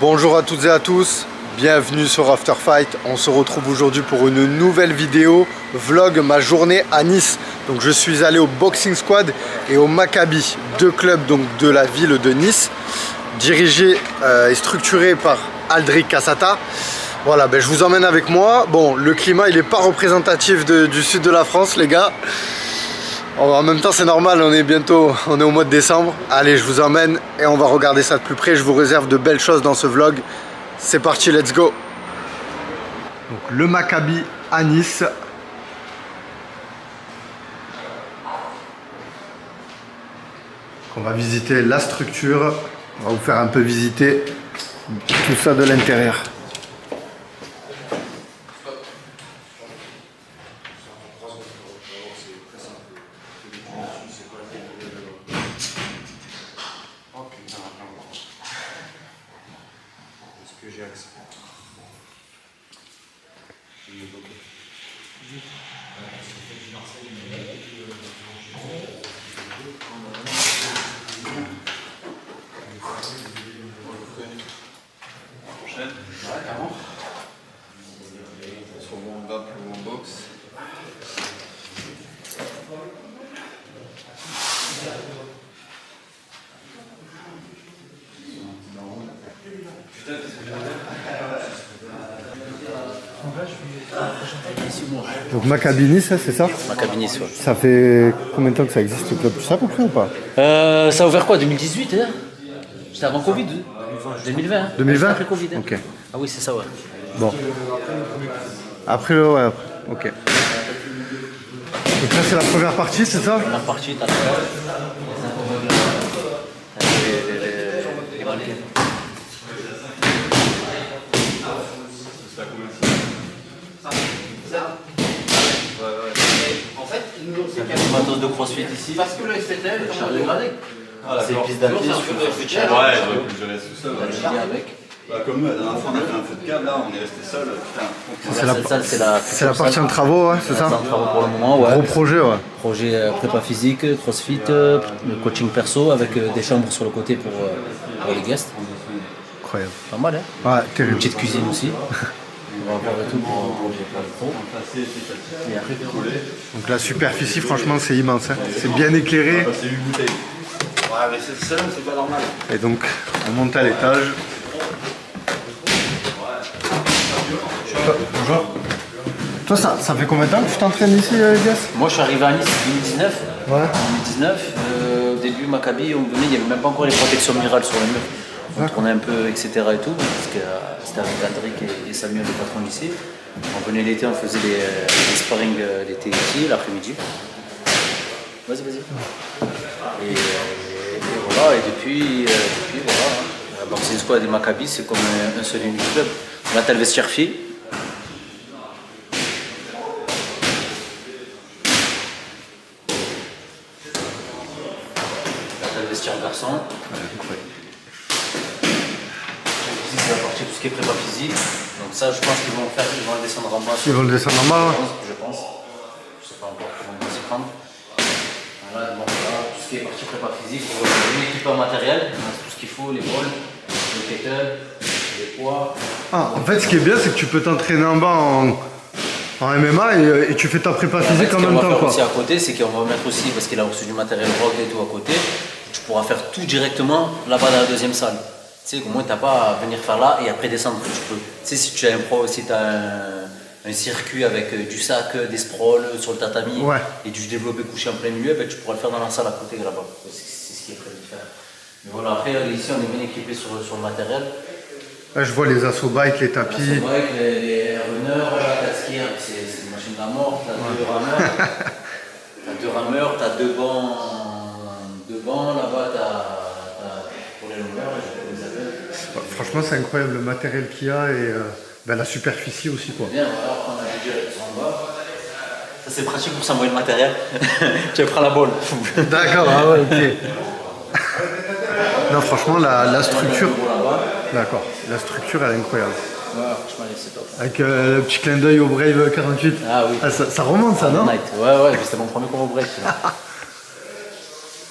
Bonjour à toutes et à tous, bienvenue sur After Fight. On se retrouve aujourd'hui pour une nouvelle vidéo vlog ma journée à Nice. Donc je suis allé au Boxing Squad et au Maccabi, deux clubs donc de la ville de Nice, dirigés et structurés par Aldric Cassata. Voilà, je vous emmène avec moi. Bon, le climat il n'est pas représentatif du sud de la France, les gars. En même temps c'est normal, on est au mois de décembre. Allez, je vous emmène et on va regarder ça de plus près. Je vous réserve de belles choses dans ce vlog. C'est parti, let's go. Donc le Maccabi à Nice. On va visiter la structure. On va vous faire un peu visiter tout ça de l'intérieur. Donc Maccabi Nice, c'est ça? Maccabi Nice, ouais. Ça fait combien de temps que ça existe le club? Tu sais à peu près ou pas? Ça a ouvert quoi, 2018 hein? C'était avant Covid? 2020 hein? 2020? Après Covid hein? Ok. Ah oui, c'est ça, ouais. Bon. Après, ouais, après. Ok. Donc là, c'est la première partie, c'est ça? Première partie, t'as le les mannequins. En fait, ils nous ont fait Il y a des matos de crossfit ici. parce que le STL, comment on dégradé. C'est piste d'athlète, tu peux faire cher. Ouais, je laisse tout seul. la giga avec. Bah, comme nous, la dernière fois, on a fait un feu de câble, là, on est resté seul. Putain. C'est la partie en travaux, ouais, c'est ça? C'est en travaux pour le moment, ouais. Gros projet, ouais. Projet prépa physique, crossfit, le coaching perso avec des chambres sur le côté pour les guests. Incroyable. Pas mal, hein? Ouais, Une terrible. petite cuisine aussi. On va avoir et tout pour les pros. Et après, Donc la superficie, franchement, c'est immense. Hein. C'est bien éclairé. C'est 8 bouteilles. Ouais, mais c'est ça, c'est pas normal. Et donc, on monte à l'étage. Bonjour. Toi, ça fait combien de temps que tu t'entraînes ici, Elias? moi, je suis arrivé à Nice en 2019. Ouais. En 2019, au début, Maccabi, on venait, il n'y avait même pas encore les protections murales sur les murs. On tournait un peu, etc. et tout, parce que c'était avec Aldric et Samuel, le patron d'ici. On venait l'été, on faisait les sparring l'été ici, l'après-midi. Vas-y. Et voilà, et depuis voilà. La Boxing Squad et Maccabi, c'est comme un seul et unique club. Là, t'as le vestiaire filles. Là, t'as le vestiaire garçon. C'est la partie tout ce qui est prépa physique. Donc ça, je pense qu'ils vont le descendre en bas. Ils vont le descendre en bas, ouais. Je pense. Je sais pas encore comment ils vont s'y prendre. Voilà, bon, voilà, tout ce qui est partie prépa physique, on va équiper en matériel, on a tout ce qu'il faut, les balles, les kettle, les poids. Ah, en fait, ce qui est bien, c'est que tu peux t'entraîner en bas en MMA et tu fais ta prépa physique en même temps, Ce qu'on va faire quoi. aussi à côté, c'est qu'on va mettre aussi, parce qu'il a reçu du matériel rock et tout à côté, tu pourras faire tout directement là-bas dans la deuxième salle. Tu sais, au moins, tu n'as pas à venir faire là et après descendre. Tu peux. Tu sais, si tu as un circuit avec du sac, des sprawls sur le tatami, Ouais. et du développé couché en plein milieu, tu pourras le faire dans la salle à côté là-bas. C'est ce qui est prévu de faire. Mais voilà, après, ici, on est bien équipé sur le matériel. Là, je vois les assaut bikes, les tapis. C'est vrai que les runners, t'as le skier, c'est une machine de la mort, t'as deux rameurs, t'as deux bancs, là-bas pour les longueurs, je les appelle. Franchement, c'est incroyable le matériel qu'il y a et la superficie aussi, quoi. Bien, voilà, on a des directs en bas. Ça c'est pratique pour s'envoyer le matériel. Tu prends la balle. D'accord, ah ouais, ok. Non, franchement, la structure. D'accord, la structure elle est incroyable. Ouais, franchement, c'est top. Avec le petit clin d'œil au Brave 48. Ah oui. Ah, ça remonte ça, non? Night. Ouais, c'était mon premier combo break.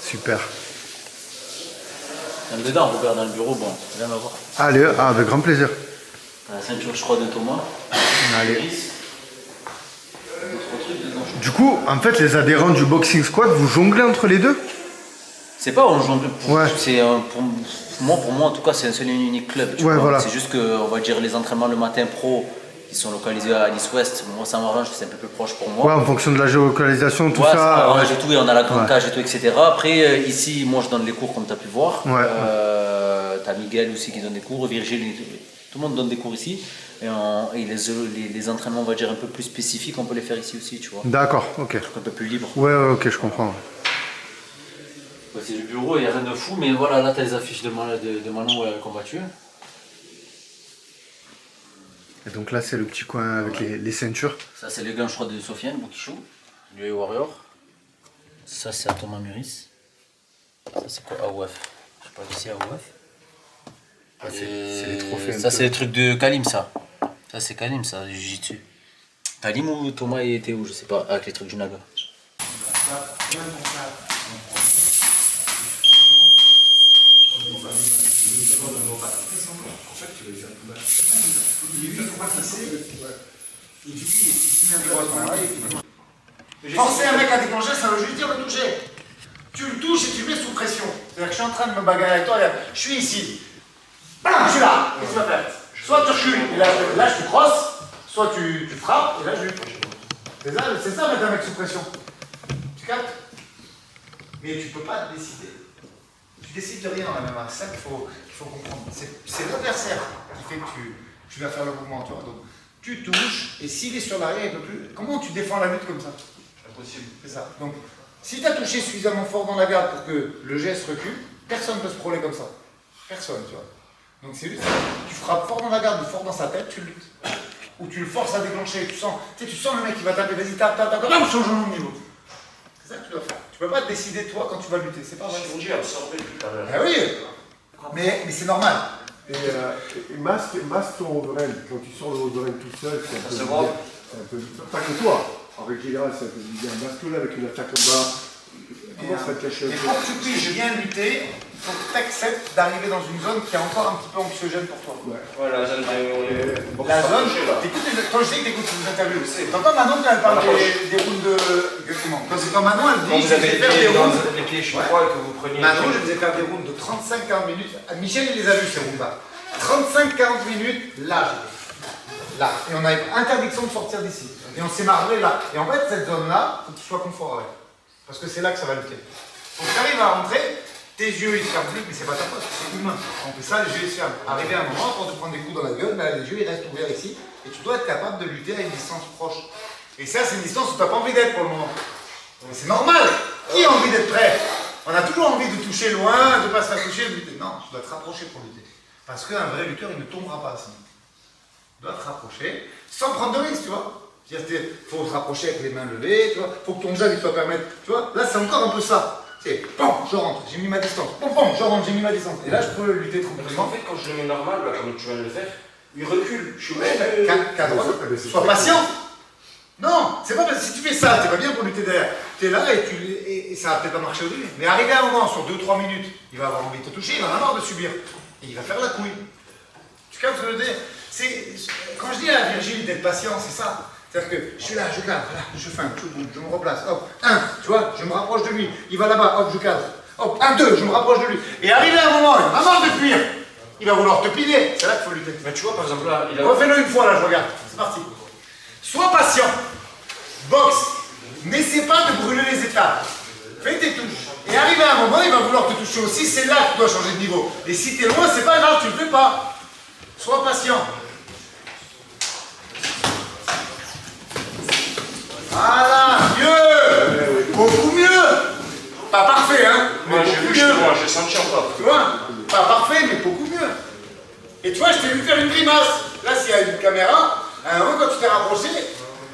Super. Même dedans, Robert, dans le bureau, bon, viens me voir. Allez, avec grand plaisir. T'as la ceinture, je crois, de Thomas. Allez. Iris. Du coup, en fait, les adhérents du Boxing Squad, vous jonglez entre les deux? C'est pas on jongle. Ouais. C'est pour moi, en tout cas, c'est un seul et unique club. Tu Ouais, vois. voilà. C'est juste que, on va dire, les entraînements le matin pro, qui sont localisés à Alice Ouest, moi, ça m'arrange, c'est un peu plus proche pour moi. Ouais, en fonction de la géolocalisation, tout Ouais, ça. arrange et tout, et on a la grande cage et tout, etc. Après, ici, moi, je donne les cours, comme tu as pu voir. Ouais. T'as Miguel aussi qui donne des cours, Virgile, tout le monde donne des cours ici. Et les entraînements, on va dire, un peu plus spécifiques, on peut les faire ici aussi, tu vois. D'accord, ok. Un peu plus libre. Ouais, ouais, ok, je comprends. Ouais, c'est le bureau, il n'y a rien de fou, mais voilà, là, tu as les affiches de Manon combattu. Et donc là, c'est le petit coin avec les ceintures. Ça, c'est les gants, je crois, de Sofiane Boukichou, du Warrior. Ça, c'est à Thomas Muris. Ça, c'est quoi? AOF. Je sais pas si c'est AOF. Ah, c'est les trophées. Ça, c'est les trucs de Kalim, ça. Ça, c'est Kalim, ça, du Jiu-Jitsu. Kalim ou Thomas était où, je sais pas, avec les trucs du Naga. Forcer un mec à déclencher, ça veut juste dire le toucher. Tu le touches et tu le mets sous pression. C'est-à-dire que je suis en train de me bagarrer avec toi, regarde, je suis ici. Bam, je suis là. Qu'est-ce que tu vas faire? Soit tu recules, et là je te crosse, soit tu frappes, et là je lui. C'est ça mettre un mec sous pression. Tu captes? Mais tu peux pas décider. Tu décides de rien dans la MMA. C'est ça qu'il faut comprendre. C'est l'adversaire qui fait que tu vas faire le mouvement, tu vois. Donc, tu touches, et s'il est sur l'arrière, il ne peut plus. Comment tu défends la lutte comme ça? Impossible. C'est ça. Donc, si tu as touché suffisamment fort dans la garde pour que le geste recule, personne ne peut se prôler comme ça. Personne, tu vois. Donc, c'est juste, tu frappes fort dans la garde, fort dans sa tête, tu luttes. Ou tu le forces à déclencher, tu sens le mec qui va taper, vas-y, tape, changeons de niveau. C'est ça que tu dois faire. Tu peux pas décider toi quand tu vas lutter, c'est pas vrai. J'ai absorbé tout à l'heure. Ah oui, mais c'est normal. Et masque ton overhand. Quand tu sors le overhand tout seul, c'est un peu. Pas que toi. En règle générale, c'est un peu bizarre. Masque-le avec une attaque en bas. Comment ça va te cacher un Mais peu? pour que tu puisses bien lutter, il faut que tu acceptes d'arriver dans une zone qui est encore un petit peu anxiogène pour toi. Ouais. Voilà, La zone, quand je sais que tu écoutes les interviews, t'entends Manon quand elle parle des rounds de. Exactement. Quand Manon elle dit, je vais faire des rounds. les pieds chez toi et que vous preniez. Manon, je vais faire des rounds de 35-40 minutes. Michel, il les a vus ces rounds-là. 35-40 minutes, là, là. Et on a interdiction de sortir d'ici. Et on s'est marré là. Et en fait, cette zone-là, il faut que tu sois confort avec. Parce que c'est là que ça va lutter. Donc tu arrives à rentrer, tes yeux ils se ferment plus, mais c'est pas ta faute, c'est humain. On fait ça, les yeux ils se ferment. Arrivé à un moment, quand tu prends des coups dans la gueule, ben, les yeux ils restent ouverts ici. Et tu dois être capable de lutter à une distance proche. Et ça, c'est une distance où tu n'as pas envie d'être pour le moment. Mais c'est normal. Qui a envie d'être prêt? On a toujours envie de toucher loin, de ne pas se faire toucher, de lutter. Non, tu dois te rapprocher pour lutter. Parce qu'un vrai lutteur, il ne tombera pas sinon. Tu dois te rapprocher sans prendre de risque, tu vois. Il faut se rapprocher avec les mains levées, tu vois. Il faut que ton jab il te permettre, tu vois. Là, c'est encore un peu ça. C'est, bon, je rentre, j'ai mis ma distance. Bon, je rentre, j'ai mis ma distance. Et là, je peux lutter tranquillement. En fait, quand je le mets normal, là, comme tu viens de le faire, il recule. Je suis même. Sois patient. Non, c'est pas parce que si tu fais ça, c'est pas bien pour lutter derrière. Tu es là et ça va peut-être pas marcher au début. Mais arrivé à un moment, sur 2-3 minutes, il va avoir envie de te toucher, il en a marre de subir. Et il va faire la couille. Tu captes ce que je veux dire? Quand je dis à Virgile d'être patient, c'est ça. C'est-à-dire que je suis là, je cadre, là, je fais un, je me replace, hop, 1, tu vois, je me rapproche de lui, il va là-bas, hop, je cadre, hop, 1, 2, je me rapproche de lui. Et arrivé à un moment, il en a marre de fuir, il va vouloir te piler, c'est là qu'il faut lutter. Mais tu vois, par exemple, là, il a. Refais-le une fois, là, je regarde, c'est parti. Sois patient, boxe, n'essaie pas de brûler les étapes, fais tes touches. Et arrivé à un moment, il va vouloir te toucher aussi, c'est là que tu dois changer de niveau. Et si tu es loin, c'est pas grave, tu le fais pas. Sois patient. Voilà, mieux, beaucoup mieux. Pas parfait, hein, mais Moi, j'ai beaucoup vu, mieux. justement, j'ai senti encore. Tu vois, pas parfait, mais beaucoup mieux. Et tu vois, je t'ai vu faire une grimace. Là, s'il y a une caméra, à un moment, quand tu t'es rapproché,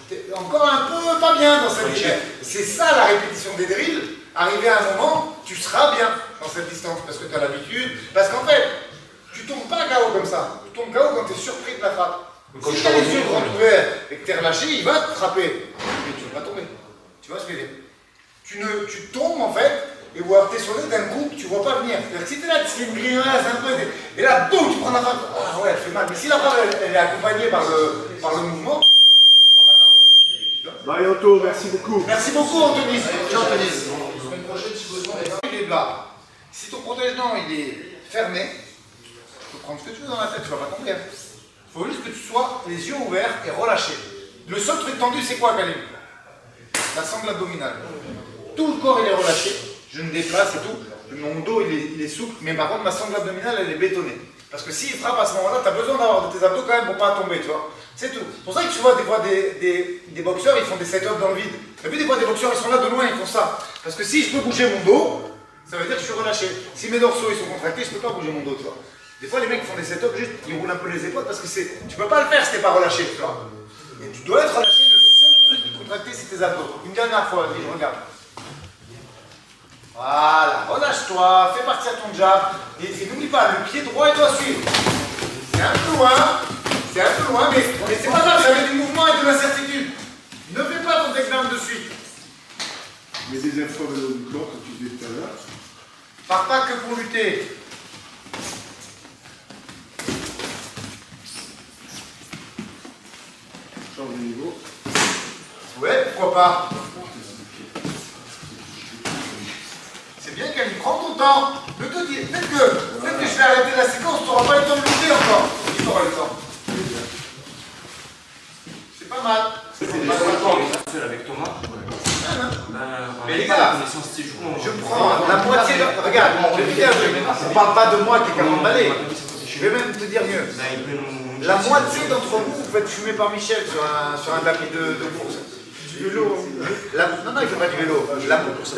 t'es encore un peu pas bien dans cette distance. C'est ça la répétition des drills. Arrivé à un moment, tu seras bien dans cette distance parce que tu as l'habitude. Parce qu'en fait, tu tombes pas KO comme ça. Tu tombes KO quand tu es surpris de la frappe. Si tu as les yeux grands ouverts et que tu es relâché, il va te frapper. Mais tu ne vas pas tomber. Tu vois ce que je veux dire? Tu tombes en fait et vous heurtez sur le nez d'un coup, tu vois pas venir. C'est-à-dire que si t'es là, tu fais une grimace un peu, et là, boum, tu prends la frappe. Ah ouais, elle fait mal. Mais si la frappe, elle est accompagnée par le mouvement. Marianto, merci beaucoup. Merci beaucoup, Anthony. Ciao, Anthony. Semaine prochaine, si besoin, il est là. Si ton protège-dents il est fermé, tu peux prendre ce que tu veux dans la tête, tu vas pas tomber. Il faut juste que tu sois les yeux ouverts et relâchés. Le seul truc tendu, c'est quoi, Kalim? La sangle abdominale. Tout le corps il est relâché, je me déplace et tout. Mon dos il est souple, mais par contre ma sangle abdominale elle est bétonnée. Parce que s'il frappe à ce moment-là, tu as besoin d'avoir de tes abdos quand même pour pas tomber, tu vois. C'est tout. C'est pour ça que tu vois des fois des boxeurs, ils font des setups dans le vide. Tu as vu des fois des boxeurs, ils sont là de loin, ils font ça. Parce que si je peux bouger mon dos, ça veut dire que je suis relâché. Si mes dorsaux ils sont contractés, je peux pas bouger mon dos, tu vois. Des fois les mecs font des setups, juste ils roulent un peu les épaules parce que tu peux pas le faire si t'es pas relâché, tu vois. Et tu dois être relâché, le seul truc de contracté c'est tes abdos. Une dernière fois, vas-y, je regarde. Voilà, relâche-toi, fais partir ton jab. Et n'oublie pas, le pied droit il doit suivre. C'est un peu loin, mais c'est pas grave, ça met du mouvement et de l'incertitude. Ne fais pas ton takedown de suite. Mais des infos au niveau du corps, comme tu disais tout à l'heure. Pars pas que pour lutter. Change de niveau. Ouais, pourquoi pas. C'est bien qu'elle prend ton temps. Ne te dis, peut-être que je vais arrêter la séquence, tu n'auras pas le temps de lutter encore. Tu auras le temps. C'est pas mal. C'est pas longtemps, on est seul avec Thomas. Mais les gars, je prends la moitié de... Regarde, je vais te dire un truc. On parle pas de moi qui est 40 balais. Je vais même te dire mieux. La moitié d'entre vous, vous faites fumer par Michel sur un tapis de course. Du vélo. Non, il ne fait pas du vélo.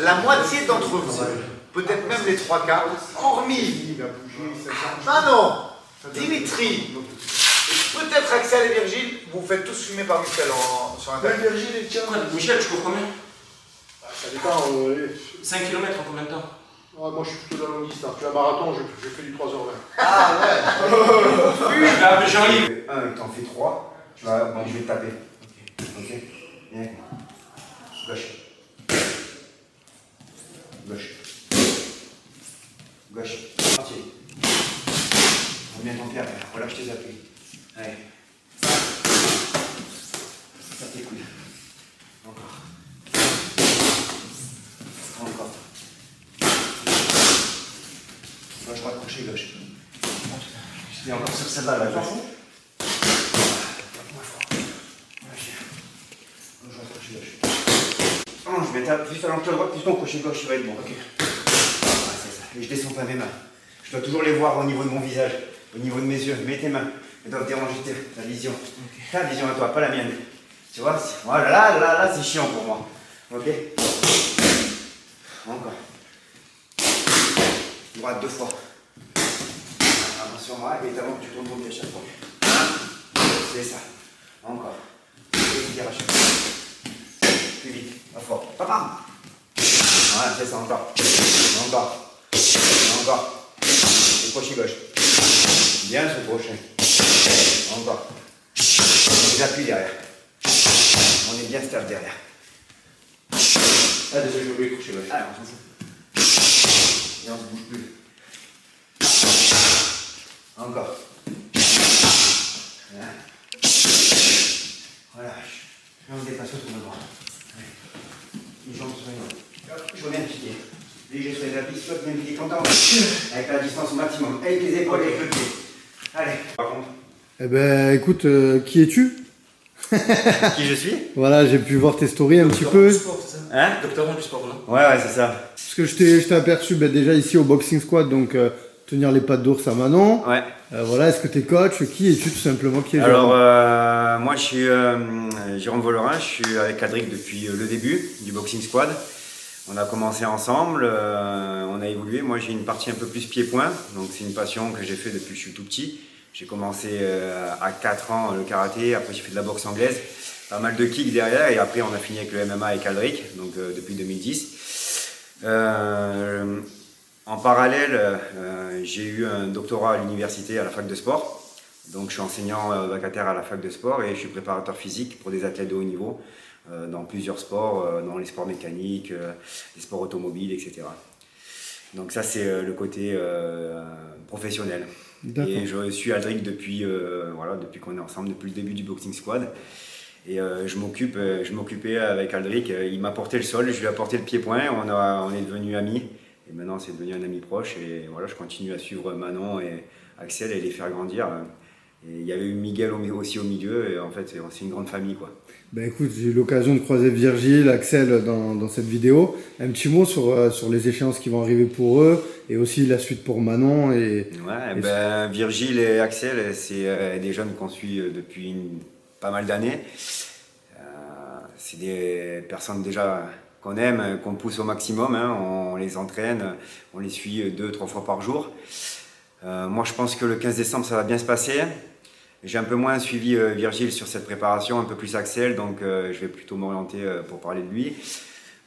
La moitié d'entre vous, peut-être même les 3 quarts, hormis Manon, Dimitri, peut-être Axel et Virgile, vous faites tous fumer par Michel sur un tapis. Michel, tu cours combien? Ça dépend. 5 km en combien de temps? Moi je suis plutôt dans la longue distance. Tu as un marathon, je fais du 3h20. Ah ouais. Oui, je vais appeler Jean-Yves. 1 et t'en fais 3, tu vois, bon, je vais te taper. Ok. Viens. Gauche. Gauche. Gauche. Entier. Reviens ton pied après, relâche tes appuis. Allez. Ça tes couilles. Encore. Encore. Gauche, droite, crochet, gauche. Et encore sur celle-là, là, gauche. Je vais taper juste à l'entrée droite, puis ton crochet gauche, il va être bon. Ok. Ah, c'est ça. Et je descends pas mes mains. Je dois toujours les voir au niveau de mon visage, au niveau de mes yeux. Mets tes mains. Elles doivent déranger ta vision. Okay. Ta vision à toi, pas la mienne. Tu vois? Voilà, là, c'est chiant pour moi. Ok. Encore. Droite 2 fois. Attention, moi, et avant que tu tournes ton pied à chaque fois. C'est ça. Encore. Et tire à chaque fois. Plus vite, pas fort. Papa! Voilà, c'est ça, encore. Encore. Encore. Le crochet gauche. Bien ce crochet. Encore. On les appuie derrière. On est bien stable derrière. Ah, désolé, j'ai oublié le crochet gauche. Allez, on s'en fout. Et on se bouge plus. Encore. Relâche. Et on se déplace autour de moi. Les jambes soignantes. Je reviens piquer. Léger sur les appuis, soit bien piquer content. Avec la distance au maximum. Avec les épaules et avec le pied. Allez. Par contre. Eh ben écoute, qui es-tu? Qui je suis? Voilà, j'ai pu voir tes stories un petit peu. Hein? Doctorant du sport, non? Ouais, c'est ça. Parce que je t'ai aperçu déjà ici au Boxing Squad, donc tenir les pattes d'ours à Manon. Ouais. Voilà, est-ce que tu es coach? Qui es-tu tout simplement? Qui est Alors, moi je suis Jérôme Vollerin, je suis avec Adric depuis le début du Boxing Squad. On a commencé ensemble, on a évolué. Moi j'ai une partie un peu plus pied-point, donc c'est une passion que j'ai fait depuis que je suis tout petit. J'ai commencé à 4 ans le karaté, après j'ai fait de la boxe anglaise, pas mal de kicks derrière et après on a fini avec le MMA avec Adric, donc depuis 2010. En parallèle, j'ai eu un doctorat à l'université à la fac de sport. Donc je suis enseignant vacataire à la fac de sport et je suis préparateur physique pour des athlètes de haut niveau dans plusieurs sports, dans les sports mécaniques, les sports automobiles, etc. Donc ça c'est le côté professionnel. D'accord. Et je suis Aldric depuis, depuis qu'on est ensemble, depuis le début du Boxing Squad. Et je m'occupais avec Aldric, il m'a porté le sol, je lui ai apporté le pied-point, on est devenus amis. Et maintenant c'est devenu un ami proche et voilà, je continue à suivre Manon et Axel et les faire grandir. Et il y avait eu Miguel aussi au milieu et en fait c'est une grande famille quoi. Ben écoute, j'ai eu l'occasion de croiser Virgile, Axel dans cette vidéo. Un petit mot sur les échéances qui vont arriver pour eux et aussi la suite pour Manon. Virgile et Axel, c'est des jeunes qu'on suit depuis pas mal d'années. C'est des personnes déjà qu'on aime, qu'on pousse au maximum. Hein. On les entraîne, on les suit 2-3 fois par jour. Moi je pense que le 15 décembre ça va bien se passer. J'ai un peu moins suivi Virgile sur cette préparation, un peu plus Axel, donc je vais plutôt m'orienter pour parler de lui.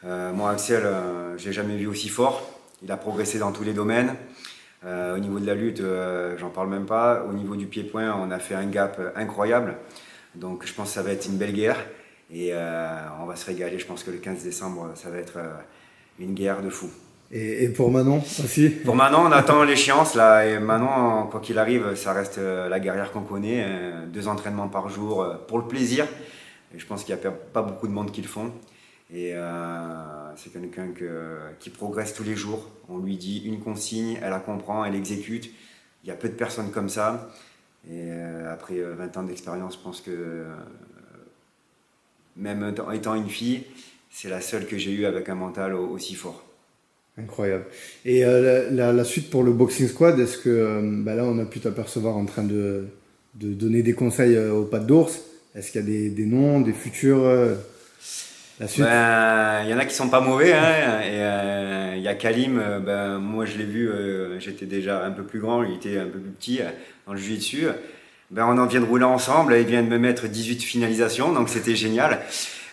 Moi Axel, je l'ai jamais vu aussi fort, il a progressé dans tous les domaines. Au niveau de la lutte, j'en parle même pas. Au niveau du pied-point, on a fait un gap incroyable, donc je pense que ça va être une belle guerre et on va se régaler. Je pense que le 15 décembre, ça va être une guerre de fou. Et pour Manon aussi? Pour Manon, on attend l'échéance là. Et Manon, quoi qu'il arrive, ça reste la guerrière qu'on connaît. 2 entraînements par jour pour le plaisir. Et je pense qu'il n'y a pas beaucoup de monde qui le font. Et c'est quelqu'un qui progresse tous les jours. On lui dit une consigne, elle la comprend, elle exécute. Il y a peu de personnes comme ça. Et après 20 ans d'expérience, je pense que même étant une fille, c'est la seule que j'ai eue avec un mental aussi fort. Incroyable. Et la suite pour le Boxing Squad, est-ce que là on a pu t'apercevoir en train de donner des conseils aux pattes d'ours? Est-ce qu'il y a des noms, des futurs la suite? Il y en a qui sont pas mauvais, hein. Et il y a Kalim, moi je l'ai vu, j'étais déjà un peu plus grand, il était un peu plus petit dans le jiu-jitsu. On en vient de rouler ensemble, il vient de me mettre 18 finalisations, donc c'était génial.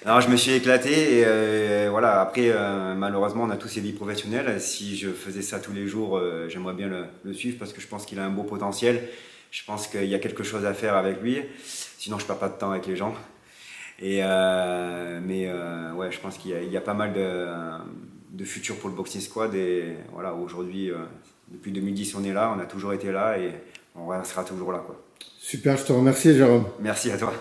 Alors je me suis éclaté et voilà, après malheureusement on a tous ces vies professionnelles. Si je faisais ça tous les jours, j'aimerais bien le suivre parce que je pense qu'il a un beau potentiel. Je pense qu'il y a quelque chose à faire avec lui, sinon je perds pas de temps avec les gens. Et ouais, je pense qu'il y a pas mal de futur pour le Boxing Squad et voilà, aujourd'hui, depuis 2010 on est là, on a toujours été là et on restera toujours là quoi. Super, je te remercie Jérôme. Merci à toi.